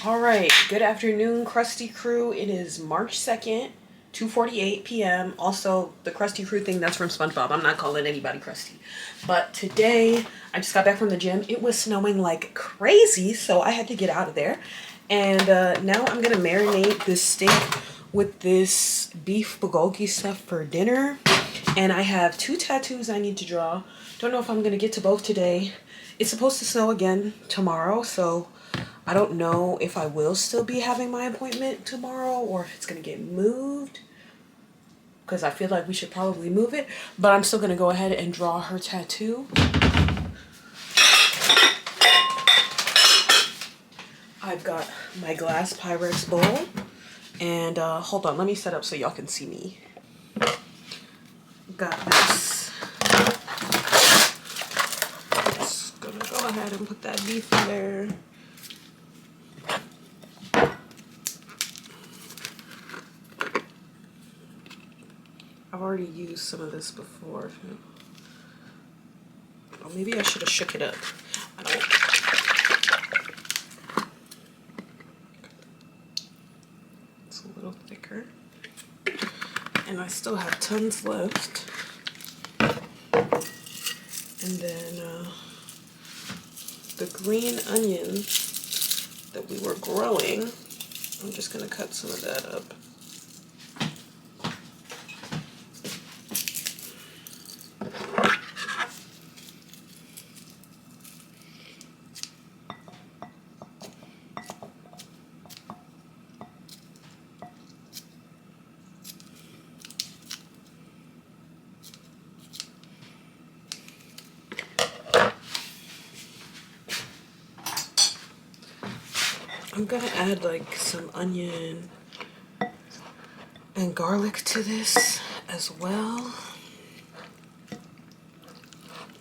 All right, good afternoon, Krusty Crew. It is March 2nd, 2:48 p.m. Also, the Krusty Crew thing, that's from SpongeBob. I'm not calling anybody Krusty. But today, I just got back from the gym. It was snowing like crazy, so I had to get out of there. And now I'm going to marinate this steak with this beef bulgogi stuff for dinner. And I have 2 tattoos I need to draw. Don't know if I'm going to get to both today. It's supposed to snow again tomorrow, so I don't know if I will still be having my appointment tomorrow or if it's going to get moved, because I feel like we should probably move it, but I'm still going to go ahead and draw her tattoo. I've got my glass Pyrex bowl, and hold on, let me set up so y'all can see me. Got this. Just gonna go ahead and put that beef in there. I've already used some of this before. Oh, maybe I should have shook it up. I don't. It's a little thicker. And I still have tons left. And then the green onion that we were growing, I'm just gonna cut some of that up. I'm gonna add like some onion and garlic to this as well.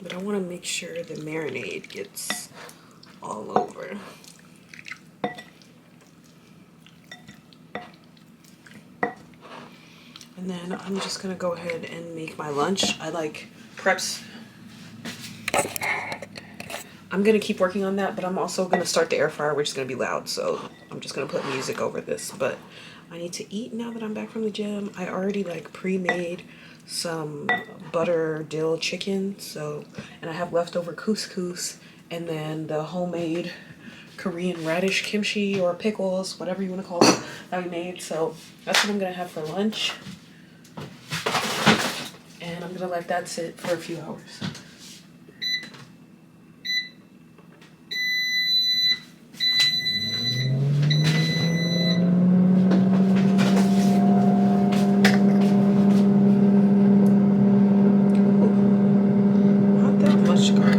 But I want to make sure the marinade gets all over. And then I'm just gonna go ahead and make my lunch. I like preps. I'm gonna keep working on that, but I'm also gonna start the air fryer, which is gonna be loud, so I'm just gonna put music over this. But I need to eat now that I'm back from the gym. I already like pre-made some butter dill chicken, so, and I have leftover couscous, and then the homemade Korean radish kimchi or pickles, whatever you want to call it, that we made. So that's what I'm gonna have for lunch, and I'm gonna let that sit for a few hours. Not that much garlic.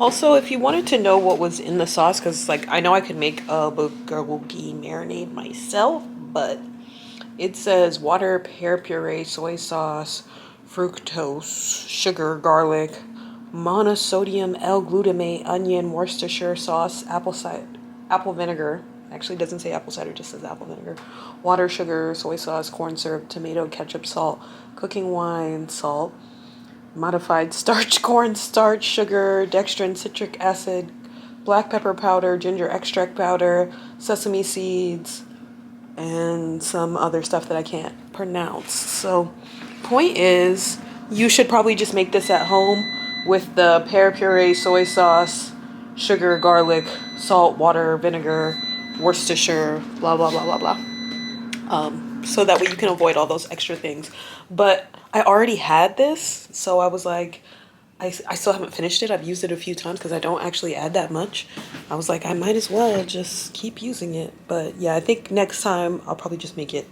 Also, if you wanted to know what was in the sauce, because like I know I could make a bulgogi marinade myself, but it says water, pear puree, soy sauce, fructose, sugar, garlic, monosodium L-glutamate, onion, Worcestershire sauce, apple vinegar. Actually, it doesn't say apple cider, it just says apple vinegar. Water, sugar, soy sauce, corn syrup, tomato, ketchup, salt, cooking wine, salt, modified starch, cornstarch, sugar, dextrin, citric acid, black pepper powder, ginger extract powder, sesame seeds, and some other stuff that I can't pronounce. So, point is, you should probably just make this at home with the pear puree, soy sauce, sugar, garlic, salt, water, vinegar, Worcestershire, blah, blah, blah, blah, blah. So that way you can avoid all those extra things. But I already had this, so I was like, I still haven't finished it. I've used it a few times because I don't actually add that much. I was like, I might as well just keep using it. But yeah, I think next time I'll probably just make it.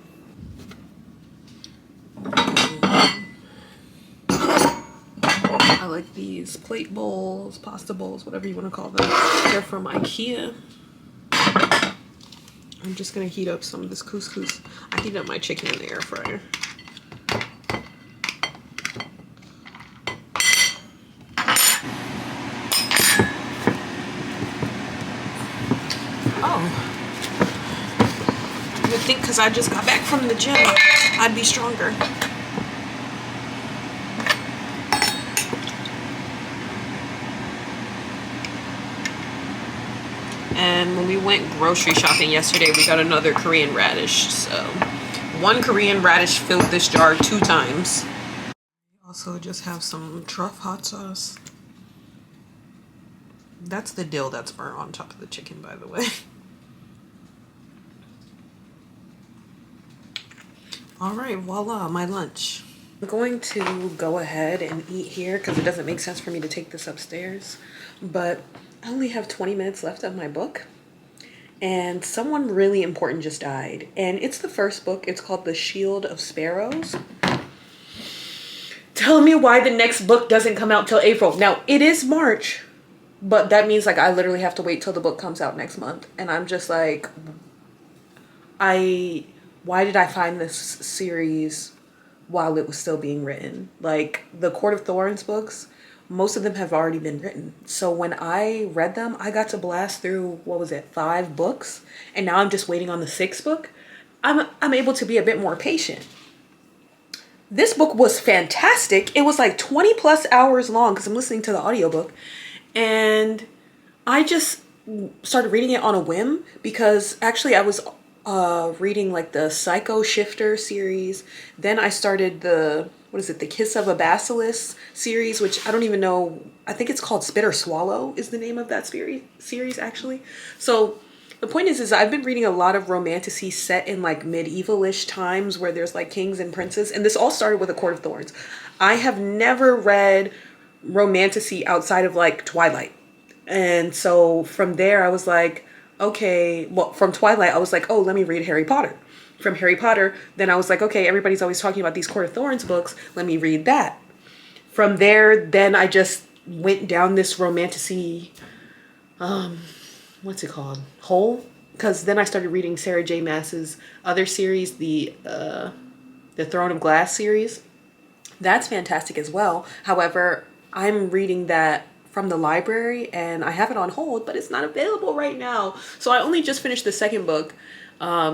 I like these plate bowls, pasta bowls, whatever you want to call them. They're from IKEA. I'm just gonna heat up some of this couscous. I heat up my chicken in the air fryer. Oh. You would think because I just got back from the gym, I'd be stronger. And when we went grocery shopping yesterday, we got another Korean radish. So one Korean radish filled this jar 2 times. Also just have some truff hot sauce. That's the dill that's burnt on top of the chicken, by the way. All right, voila, my lunch. I'm going to go ahead and eat here because it doesn't make sense for me to take this upstairs. But I only have 20 minutes left of my book. And someone really important just died. And it's the first book. It's called The Shield of Sparrows. Tell me why the next book doesn't come out till April. Now, it is March. But that means like I literally have to wait till the book comes out next month. And I'm just like, why did I find this series while it was still being written? Like the Court of Thorns books, most of them have already been written. So when I read them, I got to blast through, what was it, 5 books? And now I'm just waiting on the 6th book. I'm able to be a bit more patient. This book was fantastic. It was like 20 plus hours long because I'm listening to the audiobook. And I just started reading it on a whim because actually I was reading like the Psycho Shifter series. Then I started the Kiss of a Basilisk series, which I don't even know. I think it's called Spit or Swallow is the name of that series actually. So the point is I've been reading a lot of romantasy set in like medieval-ish times where there's like kings and princes. And this all started with A Court of Thorns. I have never read romantasy outside of like Twilight. And so from there I was like, okay, well, from Twilight I was like, oh, let me read Harry Potter. From Harry Potter, then I was like, okay, everybody's always talking about these Court of Thorns books, let me read that. From there, then I just went down this romantasy, what's it called, hole? Because then I started reading Sarah J. Maas's other series, the Throne of Glass series. That's fantastic as well. However, I'm reading that from the library and I have it on hold, but it's not available right now. So I only just finished the 2nd book.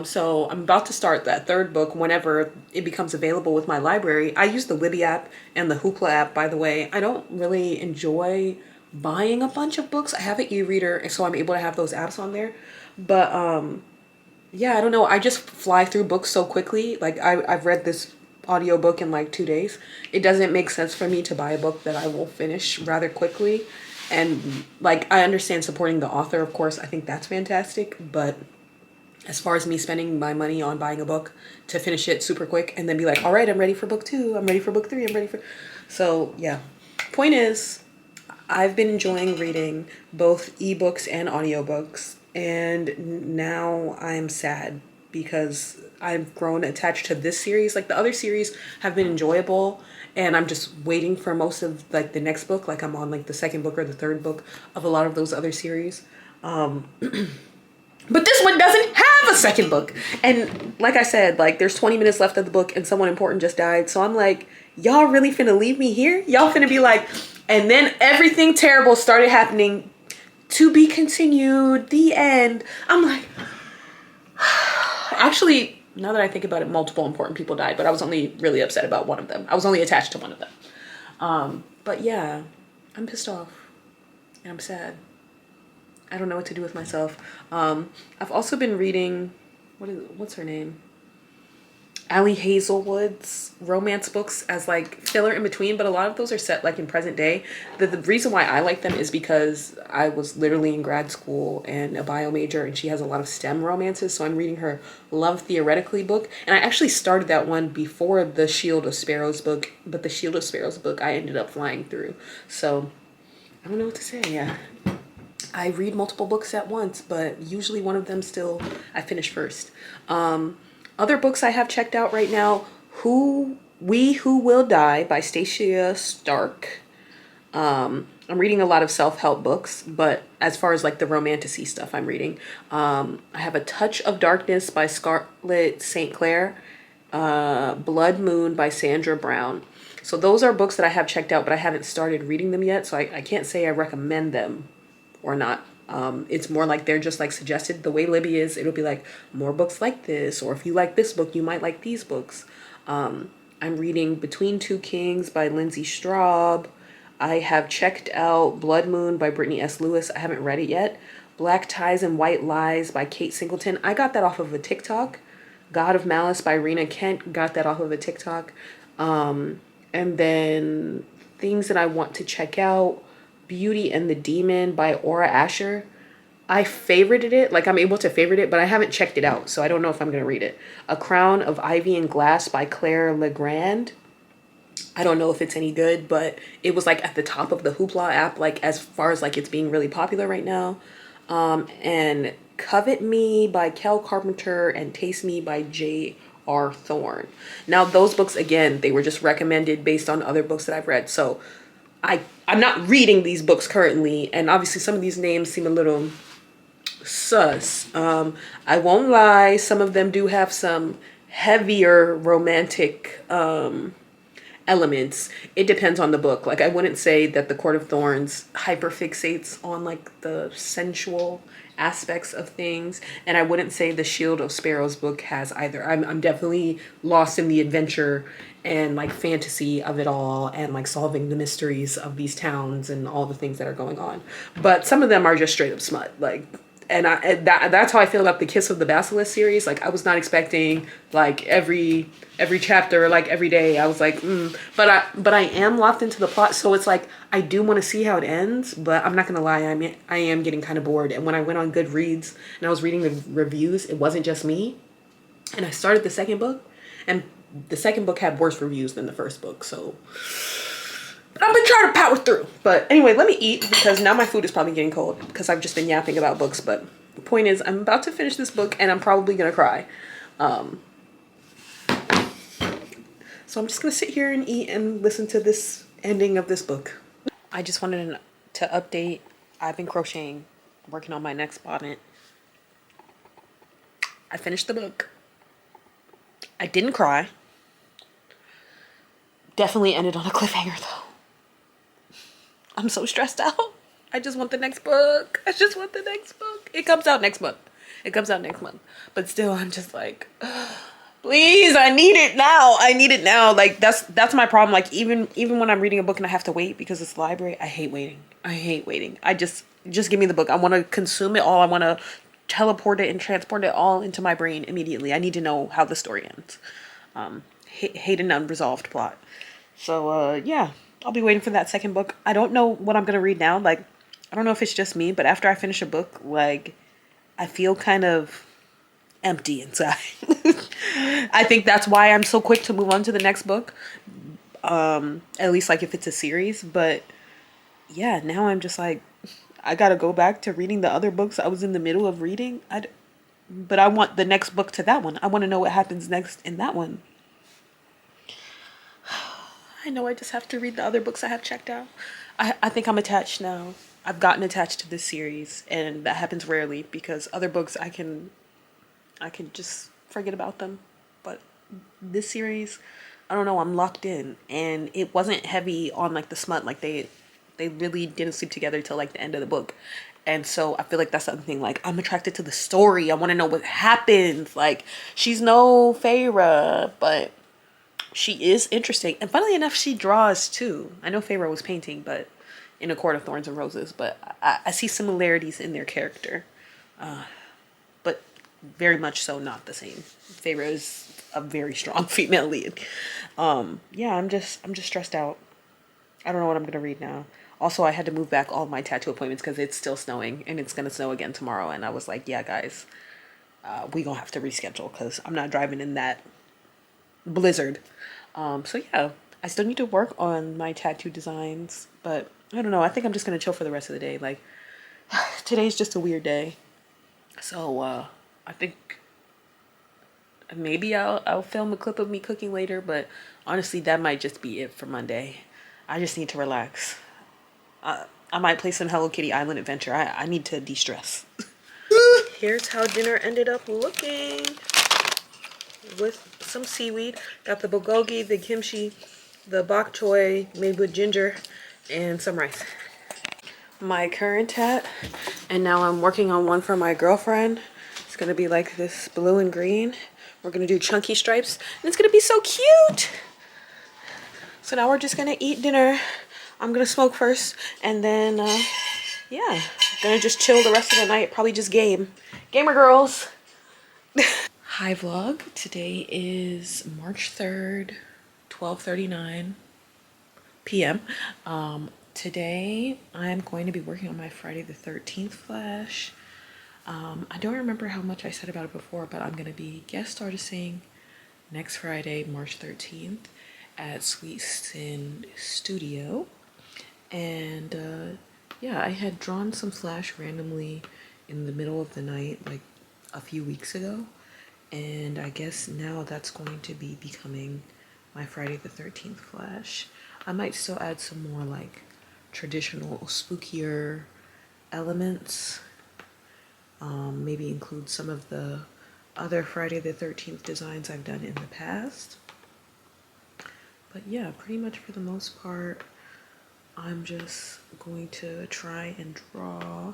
So I'm about to start that 3rd book whenever it becomes available with my library. I use the Libby app and the Hoopla app, by the way. I don't really enjoy buying a bunch of books. I have an e-reader, so I'm able to have those apps on there. But yeah, I don't know. I just fly through books so quickly. Like I've read this audiobook in like 2 days. It doesn't make sense for me to buy a book that I will finish rather quickly. And like I understand supporting the author, of course. I think that's fantastic, but as far as me spending my money on buying a book to finish it super quick and then be like, all right, I'm ready for book 2, I'm ready for book 3, I'm ready for... So yeah, point is, I've been enjoying reading both ebooks and audiobooks, and now I'm sad because I've grown attached to this series. Like the other series have been enjoyable, and I'm just waiting for most of like the next book. Like I'm on like the 2nd book or the 3rd book of a lot of those other series. But this one doesn't have a 2nd book. And like I said, like there's 20 minutes left of the book and someone important just died. So I'm like, y'all really finna leave me here? Y'all finna be like, and then everything terrible started happening, to be continued, the end. I'm like, actually, now that I think about it, multiple important people died, but I was only really upset about one of them. I was only attached to one of them. But yeah, I'm pissed off and I'm sad. I don't know what to do with myself. I've also been reading, what's her name? Allie Hazelwood's romance books as like filler in between, but a lot of those are set like in present day. The reason why I like them is because I was literally in grad school and a bio major, and she has a lot of STEM romances. So I'm reading her Love Theoretically book. And I actually started that one before the Shield of Sparrows book, but the Shield of Sparrows book I ended up flying through. So I don't know what to say. Yeah. I read multiple books at once, but usually one of them still I finish first. Other books I have checked out right now, Who Will Die by Stacia Stark. I'm reading a lot of self-help books, but as far as like the romanticy stuff I'm reading, I have A Touch of Darkness by Scarlett St. Clair, Blood Moon by Sandra Brown. So those are books that I have checked out, but I haven't started reading them yet, so I can't say I recommend them or not. It's more like they're just like suggested. The way Libby is, it'll be like more books like this, or if you like this book, you might like these books. I'm reading Between Two Kings by Lindsay Straub. I have checked out Blood Moon by Brittany S. Lewis. I haven't read it yet. Black Ties and White Lies by Kate Singleton. I got that off of a TikTok. God of Malice by Rena Kent. Got that off of a TikTok. And then things that I want to check out. Beauty and the Demon by Aura Asher. I favorited it, like I'm able to favorite it, but I haven't checked it out, so I don't know if I'm going to read it. A Crown of Ivy and Glass by Claire Legrand. I don't know if it's any good, but it was like at the top of the Hoopla app, like as far as like it's being really popular right now. And Covet Me by Kel Carpenter and Taste Me by J.R. Thorne. Now those books, again, they were just recommended based on other books that I've read. So I'm not reading these books currently, and obviously some of these names seem a little sus. I won't lie, some of them do have some heavier romantic elements. It depends on the book. Like I wouldn't say that the Court of Thorns hyperfixates on like the sensual aspects of things, and I wouldn't say the Shield of Sparrows book has either. I'm definitely lost in the adventure and like fantasy of it all, and like solving the mysteries of these towns and all the things that are going on. But some of them are just straight up smut, like. And that's how I feel about the Kiss of the Basilisk series. Like I was not expecting like every chapter, like every day. I was like, but I am locked into the plot, so it's like I do want to see how it ends. But I'm not gonna lie, I am getting kind of bored. And when I went on Goodreads and I was reading the reviews, it wasn't just me. And I started the second book, and the second book had worse reviews than the first book. So I've been trying to power through. But anyway, let me eat because now my food is probably getting cold because I've just been yapping about books. But the point is, I'm about to finish this book and I'm probably going to cry. So I'm just going to sit here and eat and listen to this ending of this book. I just wanted to update. I've been crocheting, working on my next bonnet. I finished the book. I didn't cry. Definitely ended on a cliffhanger though. I'm so stressed out. I just want the next book. I just want the next book. It comes out next month. It comes out next month. But still, I'm just like, please, I need it now. I need it now. Like that's my problem. Like even when I'm reading a book and I have to wait because it's the library, I hate waiting. I hate waiting. I just give me the book. I want to consume it all. I want to teleport it and transport it all into my brain immediately. I need to know how the story ends. Hate an unresolved plot. So yeah, I'll be waiting for that second book. I don't know what I'm gonna read now. Like, I don't know if it's just me, but after I finish a book, like, I feel kind of empty inside. I think that's why I'm so quick to move on to the next book. At least like if it's a series. But yeah, now I'm just like, I gotta go back to reading the other books I was in the middle of reading. But I want the next book to that one. I want to know what happens next in that one. I know I just have to read the other books I have checked out. I think I'm attached now. I've gotten attached to this series, and that happens rarely because other books I can just forget about them. But this series, I don't know, I'm locked in, and it wasn't heavy on like the smut. Like they really didn't sleep together till like the end of the book. And so I feel like that's something like I'm attracted to the story. I want to know what happens. Like she's no Feyre, but she is interesting. And funnily enough, she draws too. I know Feyre was painting, but in A Court of Thorns and Roses, but I see similarities in their character. But very much so not the same. Feyre is a very strong female lead. Yeah, I'm just stressed out. I don't know what I'm going to read now. Also, I had to move back all my tattoo appointments because it's still snowing and it's going to snow again tomorrow. And I was like, yeah, guys, we going to have to reschedule because I'm not driving in that blizzard. So yeah, I still need to work on my tattoo designs, but I don't know. I think I'm just going to chill for the rest of the day. Like today's just a weird day. So, I think maybe I'll film a clip of me cooking later, but honestly, that might just be it for Monday. I just need to relax. I might play some Hello Kitty Island Adventure. I need to de-stress. Here's how dinner ended up looking with some seaweed. Got the bulgogi, the kimchi, the bok choy made with ginger, and some rice. My current hat, and now I'm working on one for my girlfriend. It's gonna be like this blue and green. We're gonna do chunky stripes, and it's gonna be so cute. So now we're just gonna eat dinner. I'm gonna smoke first, and then yeah, gonna just chill the rest of the night. Probably just gamer girls. Hi vlog. Today is March 3rd, 12:39 p.m. Today I'm going to be working on my Friday the 13th flash. I don't remember how much I said about it before, but I'm going to be guest artisting next Friday, March 13th at Sweet Sin Studio. And yeah, I had drawn some flash randomly in the middle of the night like a few weeks ago. And I guess now that's going to be becoming my Friday the 13th flash. I might still add some more like traditional spookier elements. Maybe include some of the other Friday the 13th designs I've done in the past. But yeah, pretty much for the most part, I'm just going to try and draw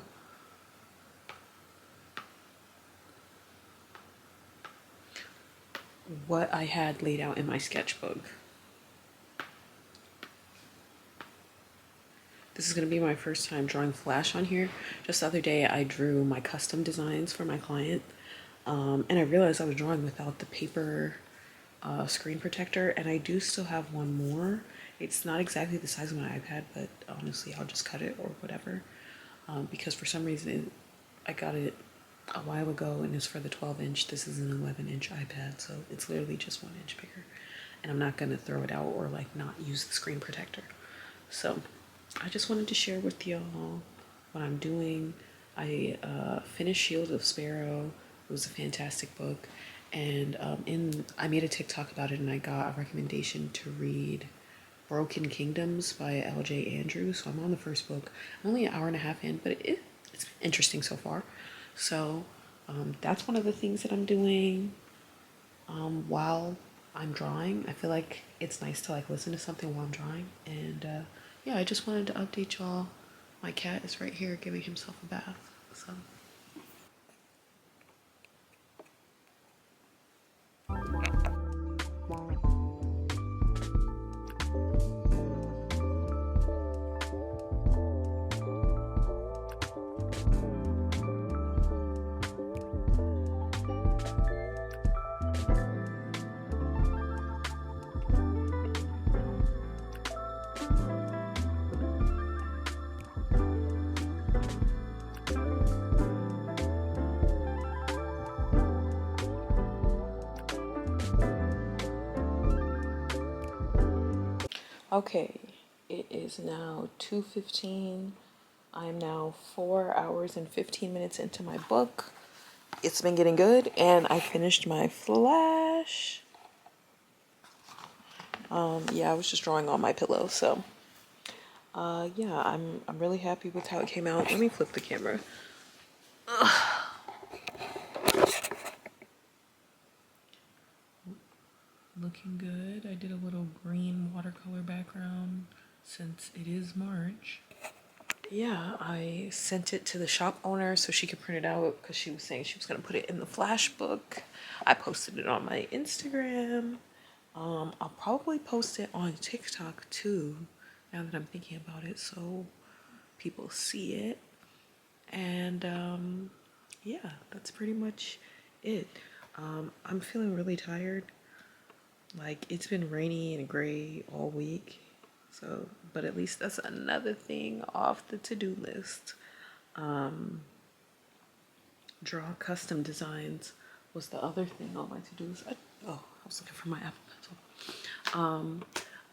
what I had laid out in my sketchbook. This is going to be my first time drawing flash on here. Just the other day I drew my custom designs for my client, and I realized I was drawing without the paper screen protector, and I do still have one more. It's not exactly the size of my iPad, but honestly I'll just cut it or whatever, because for some reason I got it a while ago and it's for the 12-inch. This is an 11-inch iPad, so it's literally just 1 inch bigger, and I'm not going to throw it out or like not use the screen protector. So I just wanted to share with y'all what I'm doing. I finished Shield of Sparrow. It was a fantastic book, and I made a TikTok about it, and I got a recommendation to read Broken Kingdoms by L.J. Andrews. So I'm on the first book. I'm only an hour and a half in, but it's interesting so far. So that's one of the things that I'm doing while I'm drawing. I feel like it's nice to like listen to something while I'm drawing, and yeah, I just wanted to update y'all. My cat is right here giving himself a bath. So okay, it is now 2:15. I'm now 4 hours and 15 minutes into my book. It's been getting good, and I finished my flash. Yeah, I was just drawing on my pillow, so yeah, I'm really happy with how it came out. Let me flip the camera. Looking good. I did a little green watercolor background since it is March. Yeah, I sent it to the shop owner so she could print it out because she was saying she was going to put it in the flash book. I posted it on my Instagram. I'll probably post it on TikTok too, now that I'm thinking about it, so people see it. And yeah, that's pretty much it. I'm feeling really tired. Like, it's been rainy and gray all week. So, but at least that's another thing off the to-do list. Draw custom designs was the other thing on my to-do list. Oh, I was looking for my Apple Pencil.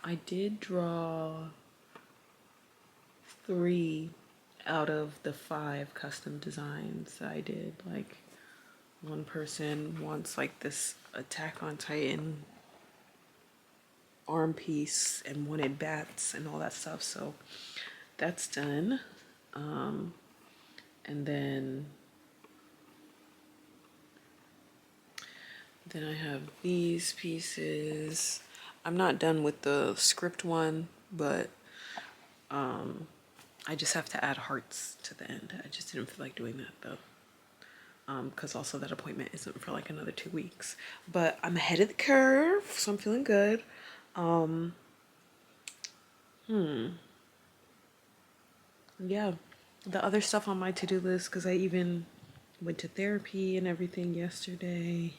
I did draw 3 out of the 5 custom designs that I did. Like, one person wants like this Attack on Titan arm piece and wanted bats and all that stuff, so that's done. And then I have these pieces. I'm not done with the script one, but I just have to add hearts to the end. I just didn't feel like doing that though. Because also that appointment isn't for like another 2 weeks. But I'm ahead of the curve, so I'm feeling good. Yeah, the other stuff on my to-do list, because I even went to therapy and everything yesterday.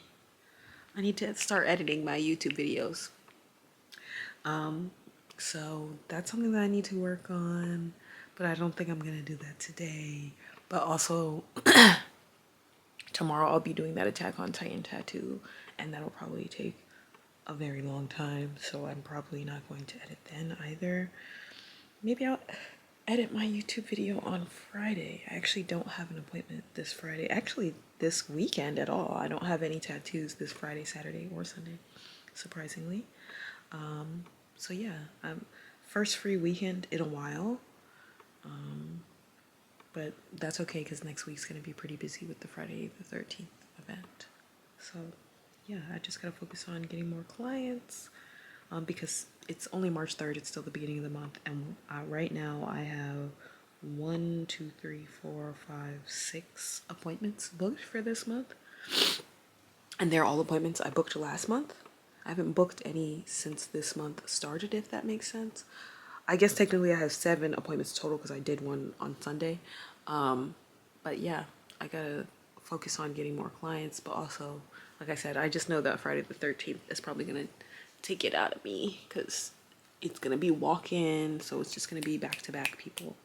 I need to start editing my YouTube videos. So that's something that I need to work on, but I don't think I'm gonna do that today. But also tomorrow I'll be doing that Attack on Titan tattoo, and that'll probably take a very long time, so I'm probably not going to edit then either. Maybe I'll edit my YouTube video on Friday. I actually don't have an appointment this Friday. Actually, this weekend at all. I don't have any tattoos this Friday, Saturday, or Sunday, surprisingly. So yeah, first free weekend in a while. But that's okay because next week's gonna be pretty busy with the Friday the 13th event. So yeah, I just gotta focus on getting more clients because it's only March 3rd. It's still the beginning of the month, and right now I have 6 appointments booked for this month, and they're all appointments I booked last month. I haven't booked any since this month started, if that makes sense. I guess technically I have 7 appointments total because I did one on Sunday. But yeah, I gotta focus on getting more clients, but also, like I said, I just know that Friday the 13th is probably gonna take it out of me because it's gonna be walk-in, so it's just gonna be back-to-back people.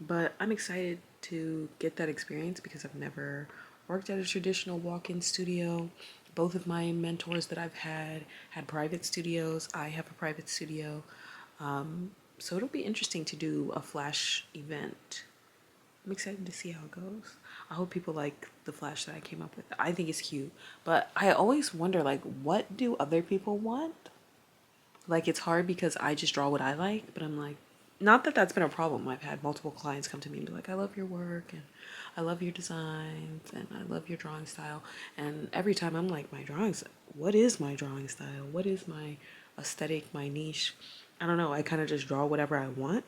But I'm excited to get that experience because I've never worked at a traditional walk-in studio. Both of my mentors that I've had private studios. I have a private studio. So it'll be interesting to do a flash event. I'm excited to see how it goes. I hope people like the flash that I came up with. I think it's cute, but I always wonder, like, what do other people want? Like, it's hard because I just draw what I like, but I'm like, not that that's been a problem. I've had multiple clients come to me and be like, I love your work and I love your designs and I love your drawing style. And every time I'm like, my drawings, what is my drawing style? What is my aesthetic, my niche? I don't know. I kind of just draw whatever I want.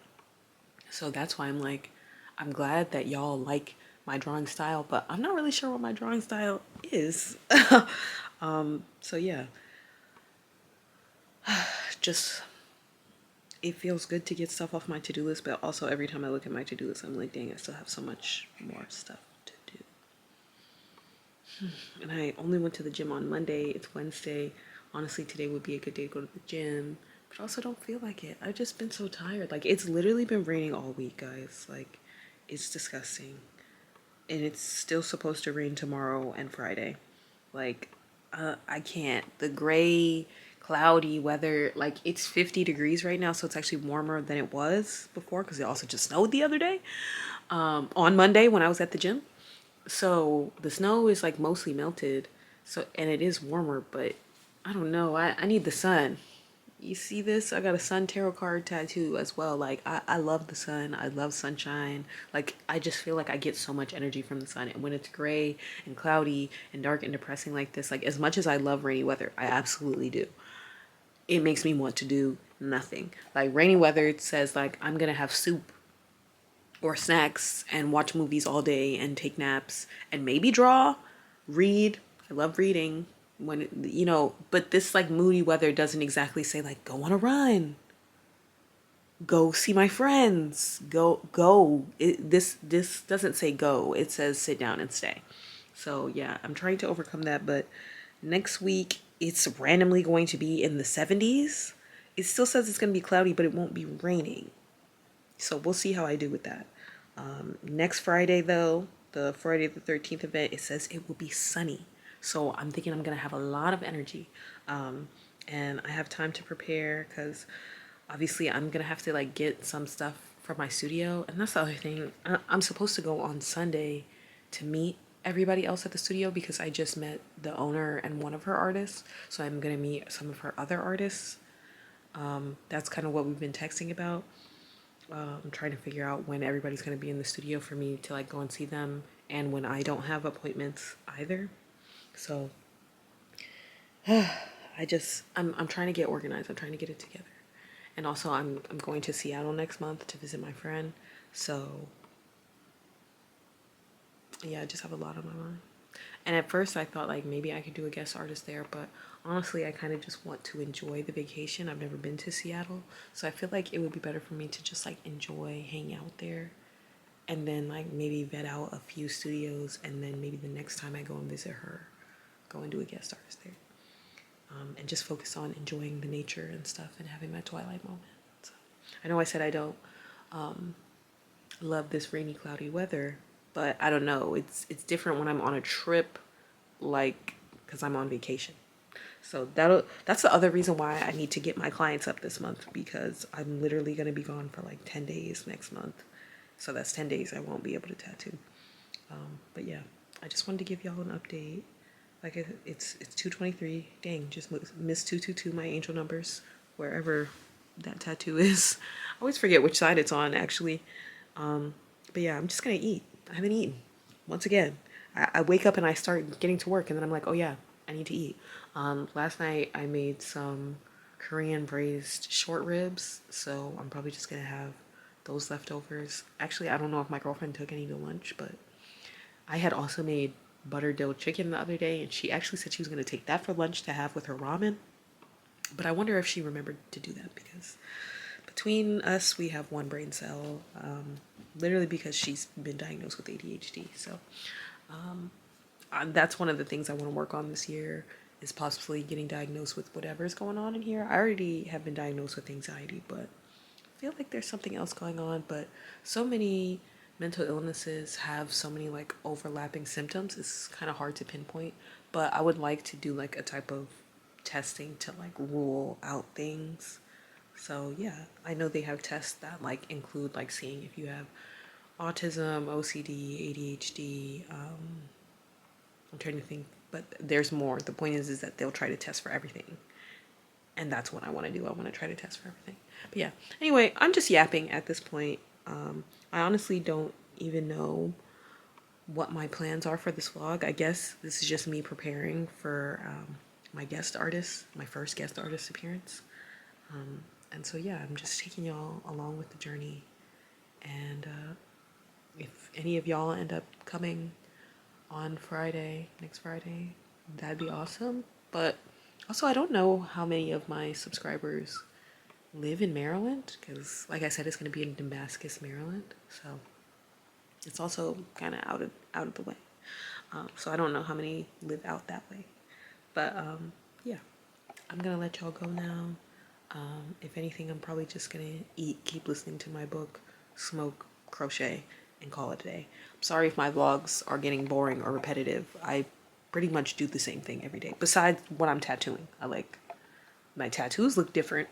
So that's why I'm like, I'm glad that y'all like my drawing style, but I'm not really sure what my drawing style is. So yeah, just it feels good to get stuff off my to-do list, but also every time I look at my to-do list, I'm like, dang, I still have so much more stuff to do. And I only went to the gym on Monday. It's Wednesday. Honestly, today would be a good day to go to the gym, but I also don't feel like it. I've just been so tired. Like, it's literally been raining all week, guys. Like, it's disgusting. And it's still supposed to rain tomorrow and Friday. Like, I can't. The gray, cloudy weather, like, it's 50 degrees right now, so it's actually warmer than it was before because it also just snowed the other day on Monday when I was at the gym. So the snow is like mostly melted. So, and it is warmer, but I don't know. I need the sun. You see this? I got a sun tarot card tattoo as well. Like, I love the sun. I love sunshine. Like, I just feel like I get so much energy from the sun. And when it's gray and cloudy and dark and depressing like this, like, as much as I love rainy weather, I absolutely do. It makes me want to do nothing. Like, rainy weather, it says, like, I'm gonna have soup or snacks and watch movies all day and take naps and maybe draw, read. I love reading when, but this like moody weather doesn't exactly say like go on a run, go see my friends, go. This doesn't say go. It says sit down and stay. So yeah, I'm trying to overcome that, but next week it's randomly going to be in the 70s. It still says it's going to be cloudy, but it won't be raining. So we'll see how I do with that. Next Friday, though, the Friday the 13th event, it says it will be sunny. So I'm thinking I'm going to have a lot of energy. And I have time to prepare because obviously I'm going to have to like get some stuff for my studio. And that's the other thing. I'm supposed to go on Sunday to meet everybody else at the studio because I just met the owner and one of her artists. So I'm going to meet some of her other artists. That's kind of what we've been texting about. I'm trying to figure out when everybody's going to be in the studio for me to like go and see them, and when I don't have appointments either. So I'm trying to get organized. I'm trying to get it together. And also I'm going to Seattle next month to visit my friend. So yeah, I just have a lot on my mind. And at first I thought like maybe I could do a guest artist there, but honestly I kind of just want to enjoy the vacation. I've never been to Seattle, so I feel like it would be better for me to just like enjoy, hang out there, and then like maybe vet out a few studios, and then maybe the next time I go and visit her, go and do a guest artist there. And just focus on enjoying the nature and stuff and having my twilight moment. So, I know I said I don't love this rainy, cloudy weather, but I don't know. It's different when I'm on a trip, like because I'm on vacation. So that's the other reason why I need to get my clients up this month, because I'm literally gonna be gone for like 10 days next month. So that's 10 days I won't be able to tattoo. But yeah, I just wanted to give y'all an update. Like it's 2:23. Dang, just missed 222, my angel numbers, wherever that tattoo is. I always forget which side it's on actually. But yeah, I'm just gonna eat. I haven't eaten. Once again, I wake up and I start getting to work, and then I'm like, oh yeah, I need to eat. Last night I made some Korean braised short ribs, so I'm probably just gonna have those leftovers. Actually, I don't know if my girlfriend took any to lunch, but I had also made butter dill chicken the other day, and she actually said she was gonna take that for lunch to have with her ramen. But I wonder if she remembered to do that, because between us, we have one brain cell, literally because she's been diagnosed with ADHD. So that's one of the things I want to work on this year, is possibly getting diagnosed with whatever's going on in here. I already have been diagnosed with anxiety, but I feel like there's something else going on. But so many mental illnesses have so many like overlapping symptoms. It's kind of hard to pinpoint, but I would like to do like a type of testing to like rule out things. So yeah, I know they have tests that like include like seeing if you have autism, OCD, ADHD. I'm trying to think, but there's more. The point is that they'll try to test for everything, and that's what I want to do. I want to try to test for everything. But yeah, anyway, I'm just yapping at this point. I honestly don't even know what my plans are for this vlog. I guess this is just me preparing for my guest artist, my first guest artist appearance. And so yeah, I'm just taking y'all along with the journey. And if any of y'all end up coming on Friday, next Friday, that'd be awesome. But also, I don't know how many of my subscribers live in Maryland, because like I said, it's going to be in Damascus, Maryland. So it's also kind of out of the way. So I don't know how many live out that way. But yeah, I'm gonna let y'all go now. If anything, I'm probably just gonna eat, keep listening to my book, smoke, crochet, and call it a day. I'm sorry if my vlogs are getting boring or repetitive. I pretty much do the same thing every day. Besides when I'm tattooing, I like my tattoos look different,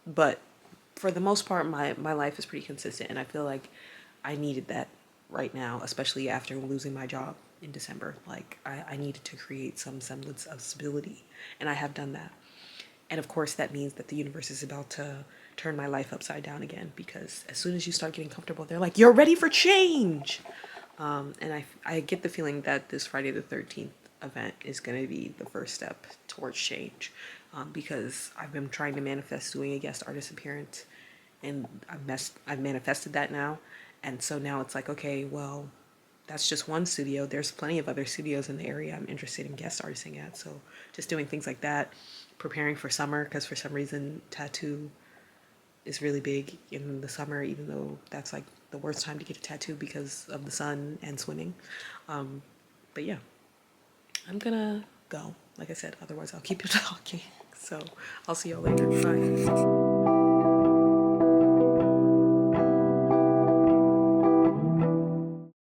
but for the most part, my life is pretty consistent, and I feel like I needed that right now, especially after losing my job in December. Like I needed to create some semblance of stability, and I have done that. And of course, that means that the universe is about to turn my life upside down again, because as soon as you start getting comfortable, they're like, you're ready for change. And I get the feeling that this Friday the 13th event is going to be the first step towards change, because I've been trying to manifest doing a guest artist appearance, and I've manifested that now. And so now it's like, okay, well, that's just one studio. There's plenty of other studios in the area I'm interested in guest artisting at. So just doing things like that, preparing for summer, because for some reason tattoo is really big in the summer, even though that's like the worst time to get a tattoo because of the sun and swimming. But yeah, I'm gonna go. Like I said, otherwise I'll keep you talking. So I'll see y'all later. Bye.